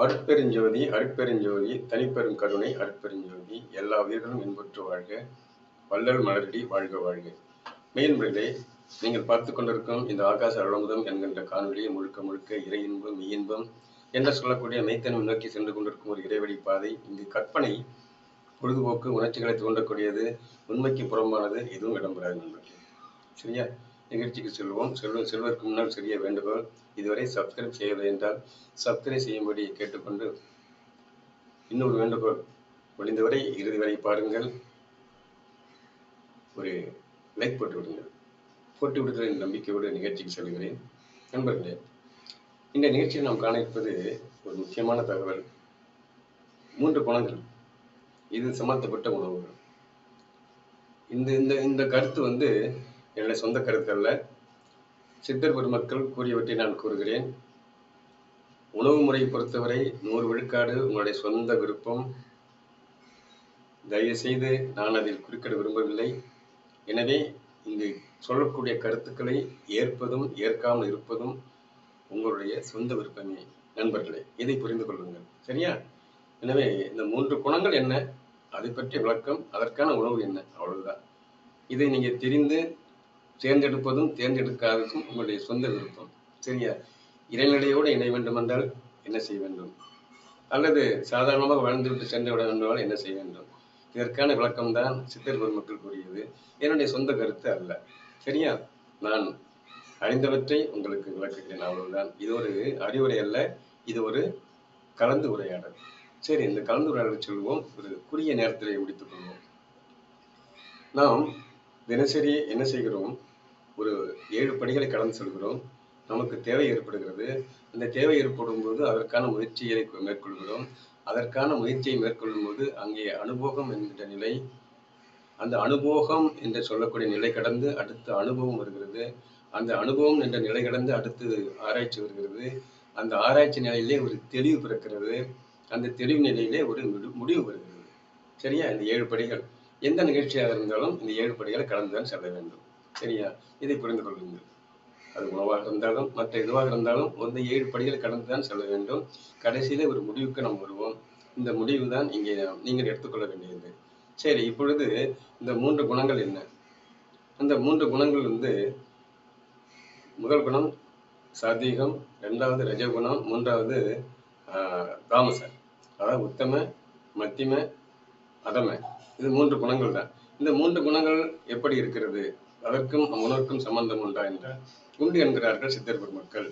அருட்பெருஞ்சோதி அருட்பெருஞ்சோதி தனிப்பெரும் கருணை அருட்பெருஞ்சோதி எல்லா உயிர்களும் இன்புற்று வாழ்க. வள்ளல் மலரடி வாழ்க வாழ்க. மெய்யன்பர்களே, நீங்கள் பார்த்து கொண்டிருக்கும் இந்த ஆகாச அருளமுதம் என்கின்ற காணொலியை முழுக்க முழுக்க இறை இன்பம் மெய்யின்பம் என்று சொல்லக்கூடிய மெய்த்தன்மை நோக்கி சென்று கொண்டிருக்கும் ஒரு இறைவழி பாதை. இங்கு கற்பனை, பொழுதுபோக்கு, உணர்ச்சிகளை தூண்டக்கூடியது, உண்மைக்கு புறம்பானது எதுவும் இடம்பெறாது நண்பர்களே. சரியா? நிகழ்ச்சிக்கு செல்வதற்கு முன்னால் சிறிய வேண்டுகோள். இதுவரை சப்ஸ்கிரைப் செய்யவில்லை என்றால் சப்ஸ்கிரைப் செய்யும்படி கேட்டுக்கொண்டு, இன்னொரு வேண்டுகோள், முடிந்தவரை இறுதி வரை பாருங்கள், ஒரு லைக் போட்டு விடுங்கள். போட்டு விடுகிற நம்பிக்கையோடு நிகழ்ச்சிக்கு செல்கிறேன். நண்பர்களே, இந்த நிகழ்ச்சியில் நாம் காண இருப்பது ஒரு முக்கியமான தகவல். 3 குணங்கள், இது சம்பந்தப்பட்ட உணவுகள். இந்த கருத்து என்னுடைய சொந்த கருத்து அல்ல, சித்தர் பெருமக்கள் கூறியவற்றை நான் கூறுகிறேன். உணவு முறையை பொறுத்தவரை 100 விழுக்காடு உங்களுடைய சொந்த விருப்பம். தயவு செய்து நான் அதில் குறுக்கிட விரும்பவில்லை. எனவே இங்கு சொல்லக்கூடிய கருத்துக்களை ஏற்பதும் ஏற்காமல் இருப்பதும் உங்களுடைய சொந்த விருப்பமே நண்பர்களே. இதை புரிந்து கொள்ளுங்கள். சரியா? எனவே இந்த 3 குணங்கள் என்ன, அதை பற்றிய விளக்கம், அதற்கான உணவு என்ன, அவ்வளவுதான். இதை நீங்க தெரிந்து தேர்ந்தெடுப்பதும் தேர்ந்தெடுக்காததும் உங்களுடைய சொந்த விருப்பம். சரியா? இறைநிலையோடு இணைய வேண்டும் என்றால் என்ன செய்ய வேண்டும், அல்லது சாதாரணமாக வாழ்ந்துவிட்டு சென்று விட வேண்டுமானால் என்ன செய்ய வேண்டும், இதற்கான விளக்கம்தான் சித்தர் பெருமக்கள் கூறியது. என்னுடைய சொந்த கருத்து அல்ல. சரியா? நான் அறிந்தவற்றை உங்களுக்கு விளக்குகிறேன், அவ்வளவுதான். இது ஒரு அறிவுரை அல்ல, இது ஒரு கலந்து உரையாடல். சரி, இந்த கலந்து உரையாடல் சொல்லுவோம். ஒரு குறுகிய நேரத்திலே முடித்துக் கொள்வோம். நாம் தினசரி என்ன செய்கிறோம், ஒரு 7 படிகளை கடந்து செல்கிறோம். நமக்கு தேவை ஏற்படுகிறது. அந்த தேவை ஏற்படும் போது அதற்கான முயற்சியை மேற்கொள்கிறோம். அதற்கான முயற்சியை மேற்கொள்ளும் போது அங்கே அனுபவம் என்கின்ற நிலை, அந்த அனுபவம் என்று சொல்லக்கூடிய நிலை கடந்து அடுத்து அனுபவம் வருகிறது. அந்த அனுபவம் என்ற நிலை கடந்து அடுத்து ஆராய்ச்சி வருகிறது. அந்த ஆராய்ச்சி நிலையிலே ஒரு தெளிவு பிறக்கிறது. அந்த தெளிவு நிலையிலே ஒரு முடிவு வருகிறது. சரியா? இந்த 7 படிகள் எந்த நிகழ்ச்சியாக இருந்தாலும் இந்த 7 படிகளை கடந்துதான் செல்ல வேண்டும். சரியா? இதை புரிந்து கொள்ளுங்கள். அது உணவாக இருந்தாலும் மற்ற எதுவாக இருந்தாலும் இந்த 7 படிகளை கடந்துதான் செல்ல வேண்டும். கடைசியில ஒரு முடிவுக்கு நாம் வருவோம். இந்த முடிவு தான் இங்கே நீங்கள் எடுத்துக்கொள்ள வேண்டியது. சரி, இப்பொழுது இந்த 3 குணங்கள் என்ன? அந்த 3 குணங்கள் முதல் குணம் சாத்வீகம், 2வது ரஜகுணம், 3வது தாமச, அதாவது உத்தம, மத்தியம, அதம. இது 3 குணங்கள் தான். இந்த 3 குணங்கள் எப்படி இருக்கிறது, அதற்கும் உணர்க்கும் சம்பந்தம் உண்டா என்றால் உண்டு என்கிறார்கள் சித்தர் பெருமக்கள்.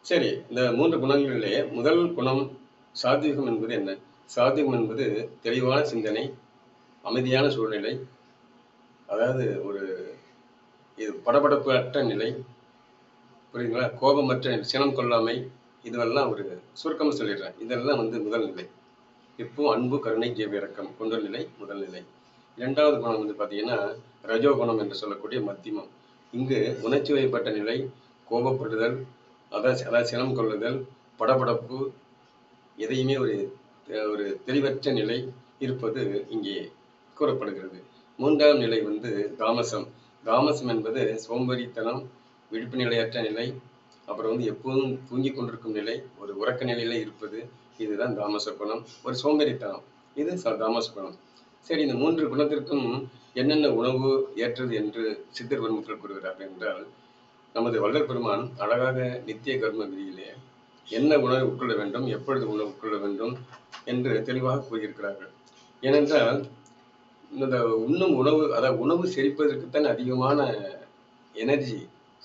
சரி, இந்த 3 குணங்களிலே முதல் குணம் சாத்வீகம் என்பது என்ன? சாத்வீகம் என்பது தெளிவான சிந்தனை, அமைதியான சூழ்நிலை, அதாவது ஒரு படபடப்பு அற்ற நிலை, புரியுதுங்களா? கோபமற்ற, சினம் கொள்ளாமை, இதுவெல்லாம் ஒரு சுருக்கமாக சொல்லிடுறேன். இதெல்லாம் முதல் நிலை. இப்போ அன்பு, கருணை, ஜீவ இரக்கம் கொண்ட நிலை முதல் நிலை. 2வது குணம் பார்த்தீங்கன்னா ரஜோகுணம் என்று சொல்லக்கூடிய மத்தியமம். இங்கு உணர்ச்சி வயப்பட்ட நிலை, கோபப்படுதல், அதாவது சினம் கொள்ளுதல், படபடப்பு, எதையுமே ஒரு தெளிவற்ற நிலை இருப்பது இங்கே கூறப்படுகிறது. 3வது நிலை தாமசம். தாமசம் என்பது சோம்பேறித்தனம், விழிப்பு நிலையற்ற நிலை, அப்புறம் எப்போதும் தூங்கிக் கொண்டிருக்கும் நிலை, ஒரு உறக்க நிலையில இருப்பது, இதுதான் தாமச குணம். ஒரு சோம்பேறித்தனம், இது தாமச குணம். சரி, இந்த 3 குணத்திற்கும் என்னென்ன உணவு ஏற்றது என்று சித்தர் பெருமக்கள் கூறுகிறார்கள் என்றால், நமது வள்ளல் பெருமான் அழகாக நித்திய கர்ம விதியிலே என்ன உணவை உட்கொள்ள வேண்டும், எப்பொழுது உணவு உட்கொள்ள வேண்டும் என்று தெளிவாக கூறியிருக்கிறார்கள். ஏனென்றால் இந்த உண்ணும் உணவு, அதாவது உணவு செரிப்பதற்குத்தான் அதிகமான எனர்ஜி,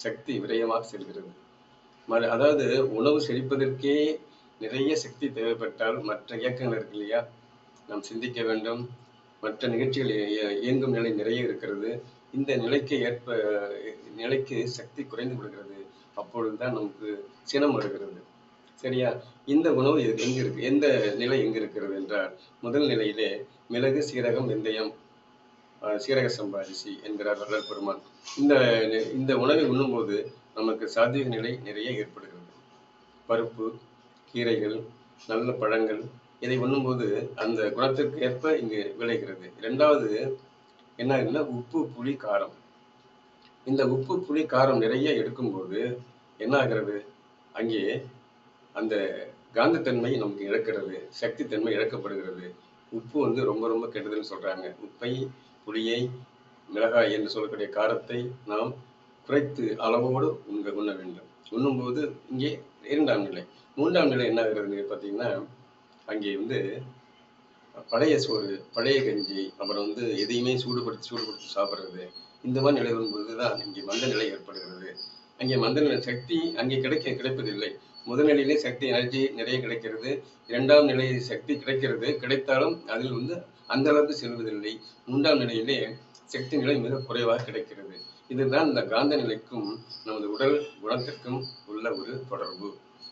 சக்தி விரயமாக செல்கிறது. அதாவது உணவு செரிப்பதற்கே நிறைய சக்தி தேவைப்பட்டால் மற்ற இயக்கங்கள் இருக்கு இல்லையா, நாம் சிந்திக்க வேண்டும், மற்ற நிகழ்ச்சிகள் இயங்கும் நிலை நிறைய இருக்கிறது. இந்த நிலைக்கு சக்தி குறைந்து விடுகிறது. அப்பொழுதுதான் நமக்கு சினம் வருகிறது. சரியா? இந்த உணவு எங்க இருக்கு, எந்த நிலை எங்க இருக்கிறது என்றால் முதல் நிலையிலே மிளகு, சீரகம், வெந்தயம், சீரக சம்பா அரிசி என்கிறார் வள்ளல் பெருமான். இந்த உணவை உண்ணும்போது நமக்கு சாத்வீக நிலை நிறைய ஏற்படுகிறது. பருப்பு, கீரைகள், நல்ல பழங்கள், இதை உண்ணும்போது அந்த குணத்திற்கு ஏற்ப இங்கு விளைகிறது. 2வது என்ன, உப்பு, புளி, காரம். இந்த உப்பு, புளி, காரம் நிறைய எடுக்கும்போது என்ன ஆகிறது, அங்கே அந்த காந்தத்தன்மை நமக்கு இழக்கிறது, சக்தி தன்மை இழக்கப்படுகிறது. உப்பு வந்து ரொம்ப ரொம்ப கெடுதல்னு சொல்றாங்க. உப்பை, புளியை, மிளகாய் என்று சொல்லக்கூடிய காரத்தை நாம் குறைத்து அளவோடு உண்ண வேண்டும். உண்ணும்போது இங்கே 2ஆம் நிலை. 3ஆம் நிலை என்ன ஆகுறதுன்னு பார்த்தீங்கன்னா, அங்கே வந்து பழைய சோறு, பழைய கஞ்சி, அப்புறம் வந்து எதையுமே சூடுபடுத்தி சாப்பிடுறது. இந்த மாதிரி நிலை வரும்பொழுது தான் இங்கே மந்த நிலை ஏற்படுகிறது. அங்கே மந்த நிலை சக்தி அங்கே கிடைப்பதில்லை. முதல் நிலையிலே சக்தி எனர்ஜி நிறைய கிடைக்கிறது. 2ஆம் நிலை சக்தி கிடைக்கிறது. கிடைத்தாலும் அதில் வந்து அந்த அளவுக்கு செல்வதில்லை. 3ஆம் நிலையிலே சக்தி நிலை மிக குறைவாக கிடைக்கிறது. இதுதான் இந்த காந்த நிலைக்கும் நமது உடல் குணத்திற்கும் உள்ள ஒரு தொடர்பு.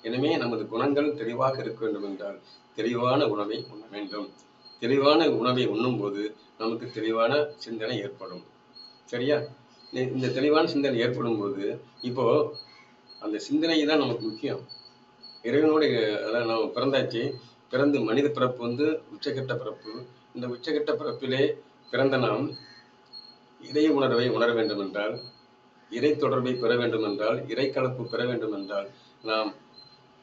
எனவே நமது குணங்கள் தெளிவாக இருக்க வேண்டும் என்றால் தெளிவான உணவை உண்ண வேண்டும். தெளிவான உணவை உண்ணும்போது நமக்கு தெளிவான சிந்தனை ஏற்படும். சரியா? இந்த தெளிவான சிந்தனை ஏற்படும் போது இப்போ அந்த சிந்தனை தான் நமக்கு முக்கியம். இறைவனோட அதான் நம்ம பிறந்தாச்சு. பிறந்து மனித பிறப்பு வந்து உச்சகட்ட பிறப்பு. இந்த உச்சகட்ட பிறப்பிலே பிறந்த நாம் இறை உணர்வை உணர வேண்டும் என்றால், இறை தொடர்பை பெற வேண்டும் என்றால், இறை கலப்பு பெற வேண்டும் என்றால் நாம்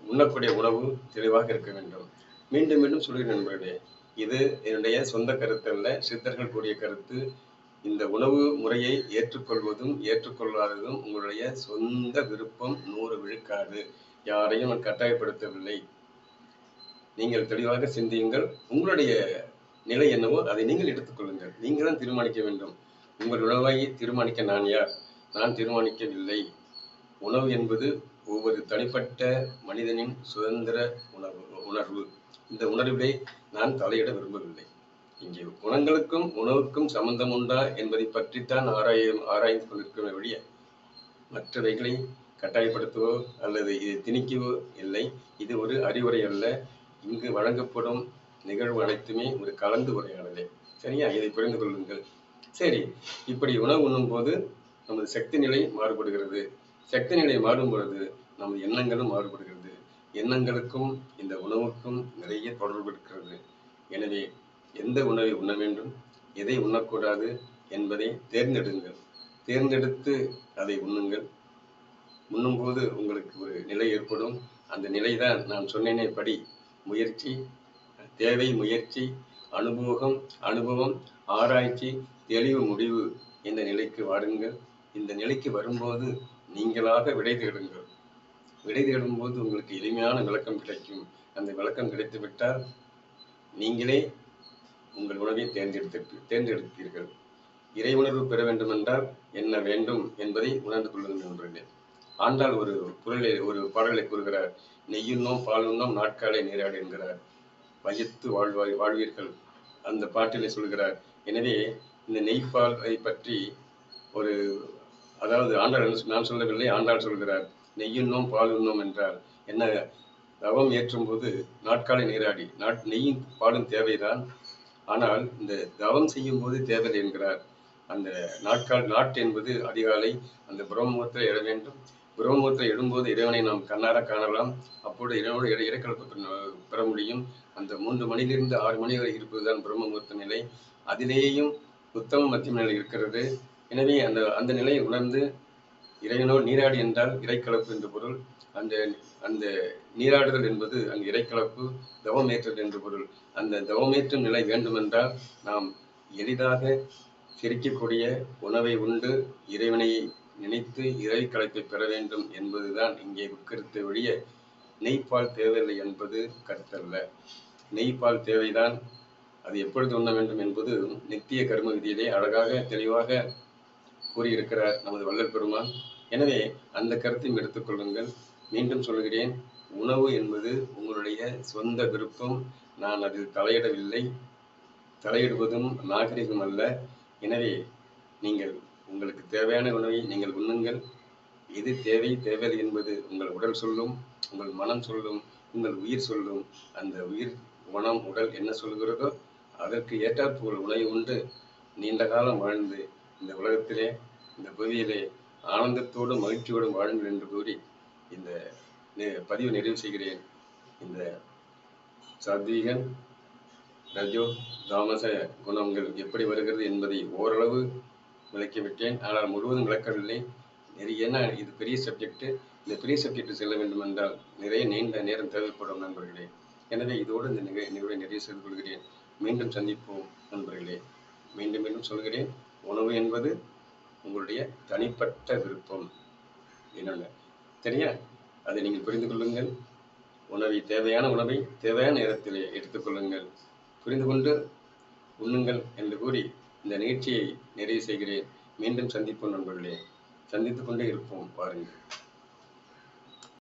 உண்ணக்கூடிய உணவு தெளிவாக இருக்க வேண்டும். மீண்டும் மீண்டும் சொல்கிறேன் நண்பர்களே, இது என்னுடைய சொந்த கருத்து அல்ல, சித்தர்கள் கூறிய கருத்து. இந்த உணவு முறையை ஏற்றுக்கொள்வதும் ஏற்றுக்கொள்ளாததும் உங்களுடைய சொந்த விருப்பம் 100 விழுக்காடு. யாரையும் நான் கட்டாயப்படுத்தவில்லை. நீங்கள் தெளிவாக சிந்தியுங்கள். உங்களுடைய நிலை என்னவோ அதை நீங்கள் எடுத்துக்கொள்ளுங்கள். நீங்கள் தான் தீர்மானிக்க வேண்டும். உங்கள் உணவை தீர்மானிக்க நான் யார்? நான் தீர்மானிக்கவில்லை. உணவு என்பது ஒவ்வொரு தனிப்பட்ட மனிதனின் சுதந்திர உணர்வு. இந்த உணர்வை நான் தலையிட விரும்பவில்லை. இங்கே குணங்களுக்கும் உணவுக்கும் சம்பந்தம் உண்டா என்பதை பற்றித்தான் ஆராய்ந்து கொண்டிருக்கிற வழிய மற்றவைகளை கட்டாயப்படுத்தவோ அல்லது இது திணிக்கவோ இல்லை. இது ஒரு அறிவுரை அல்ல. இங்கு வழங்கப்படும் நிகழ்வு அனைத்துமே ஒரு கலந்து உரையாடலே. சரியா? இதை புரிந்து கொள்ளுங்கள். சரி, இப்படி உணவு உண்ணும் போது நமது சக்தி நிலை மாறுபடுகிறது. சக்தி நிலை மாறும் பொழுது நமது எண்ணங்களும் மாறுபடுகிறது. எண்ணங்களுக்கும் இந்த உணவுக்கும் நிறைய தொடர்பு இருக்கிறது. எனவே எந்த உணவை உண்ண வேண்டும், எதை உண்ணக்கூடாது என்பதை தேர்ந்தெடுங்கள். தேர்ந்தெடுத்து அதை உண்ணுங்கள். உண்ணும்போது உங்களுக்கு ஒரு நிலை ஏற்படும். அந்த நிலைதான் நான் சொன்னேனே படி முயற்சி, தேவை முயற்சி, அனுபவம், ஆராய்ச்சி, தெளிவு முடிவு என்ற நிலைக்கு வாருங்கள். இந்த நிலைக்கு வரும்போது நீங்களாக விடை தேடுங்கள். விடை தேடும்போது உங்களுக்கு எளிமையான விளக்கம் கிடைக்கும். அந்த விளக்கம் கிடைத்துவிட்டால் நீங்களே உங்கள் உணவை தேர்ந்தெடுப்பீர்கள். இறை உணர்வு பெற வேண்டும் என்றால் என்ன வேண்டும் என்பதை உணர்ந்து கொள்ளுங்கள் நண்பர்களே. ஆண்டாள் ஒரு பாடலை கூறுகிறார். நெய்யுண்ணோம் பாலுண்ணோம் நாட்காலே நீராடு என்கிறார். வையத்து வாழ்வீர்கள் அந்த பாட்டிலே சொல்கிறார். எனவே இந்த நெய்ப்பாலை பற்றி அதாவது ஆண்டாள் நான் சொல்லவில்லை, ஆண்டாள் சொல்கிறார். நெய்யுண்ணோம் பால் உண்ணோம் என்றால் என்ன? தவம் ஏற்றும் போது நாட்காலை நீராடி நெய்யும் பாலும் தேவைதான். ஆனால் இந்த தவம் செய்யும் போது தேவையில்லை என்கிறார். அந்த நாட்டு என்பது அதிகாலை அந்த பிரம்மமுகூர்த்தத்தில் எழ வேண்டும். பிரம்மமுகூர்த்தத்தில் எழும்போது இறைவனை நாம் கண்ணார காணலாம். அப்போது இறைவனோடு இறைக்கலப்பு பெற முடியும். அந்த 3 மணியிலிருந்து 6 மணி வரை இருப்பதுதான் பிரம்மமுகூர்த்த நிலை. அதிலேயும் உத்தம மத்திய நிலை இருக்கிறது. எனவே அந்த நிலையை உணர்ந்து இறைவனோடு நீராடி என்றால் இறைக்கலப்பு என்று பொருள். அந்த நீராடுதல் என்பது அங்கு இறைக்கலப்பு, தவமேற்றல் என்று பொருள். அந்த தவமேற்றும் நிலை வேண்டுமென்றால் நாம் எளிதாக சிரிக்கக்கூடிய உணவை உண்டு இறைவனை நினைத்து இறை கலப்பை பெற வேண்டும் என்பதுதான் இங்கே உட்கருத்தை ஒழிய நெய்ப்பால் தேவையில்லை என்பது கருத்தல்ல. நெய்ப்பால் தேவைதான். அது எப்பொழுது உண்ண வேண்டும் என்பது நித்திய கர்ம விதியிலே அழகாக தெளிவாக கூறியிருக்கிறார் நமது வள்ளல் பெருமான். எனவே அந்த கருத்தையும் எடுத்துக்கொள்ளுங்கள். மீண்டும் சொல்கிறேன், உணவு என்பது உங்களுடைய சொந்த விருப்பம். நான் அதில் தலையிடவில்லை. தலையிடுவதும் நாகரிகம் அல்ல. எனவே நீங்கள் உங்களுக்கு தேவையான உணவை நீங்கள் உண்ணுங்கள். எது தேவையில்லை என்பது உங்கள் உடல் சொல்லும், உங்கள் மனம் சொல்லும், உங்கள் உயிர் சொல்லும். அந்த உயிர், மனம், உடல் என்ன சொல்கிறதோ அதற்கு ஏற்றாற்போல் உணவை உண்டு நீண்ட காலம் வாழ்ந்து இந்த உலகத்திலே, இந்த புவியிலே ஆனந்தத்தோடு மகிழ்ச்சியோடும் வாழுங்கள் என்று கூறி இந்த பதிவு நிறைவு செய்கிறேன். இந்த சாத்வீகன், ரஜோ, தாமச குணங்கள் எப்படி வருகிறது என்பதை ஓரளவு விளக்கிவிட்டேன். ஆனால் முழுவதும் விளக்கவில்லை. ஏன்னா இது பெரிய சப்ஜெக்ட். இந்த ப்ரீ சப்ஜெக்ட் செல்ல வேண்டும் என்றால் நிறைய நீண்ட நேரம் தேவைப்படும் நண்பர்களே. எனவே இதோடு இந்த நிகழ்வை நிறைவு செய்து கொள்கிறேன். மீண்டும் சந்திப்போம் நண்பர்களே. மீண்டும் மீண்டும் சொல்கிறேன், உணவு என்பது உங்களுடைய தனிப்பட்ட விருப்பம். என்னென்ன சரியா? அதை நீங்கள் புரிந்து கொள்ளுங்கள். தேவையான உணவை தேவையான நேரத்தில் எடுத்துக்கொள்ளுங்கள். புரிந்து கொண்டு உண்ணுங்கள் என்று கூறி இந்த நிகழ்ச்சியை நிறைவு செய்கிறேன். மீண்டும் சந்திப்போம் நண்பர்களே. சந்தித்துக் கொண்டே இருப்போம். வாருங்கள்.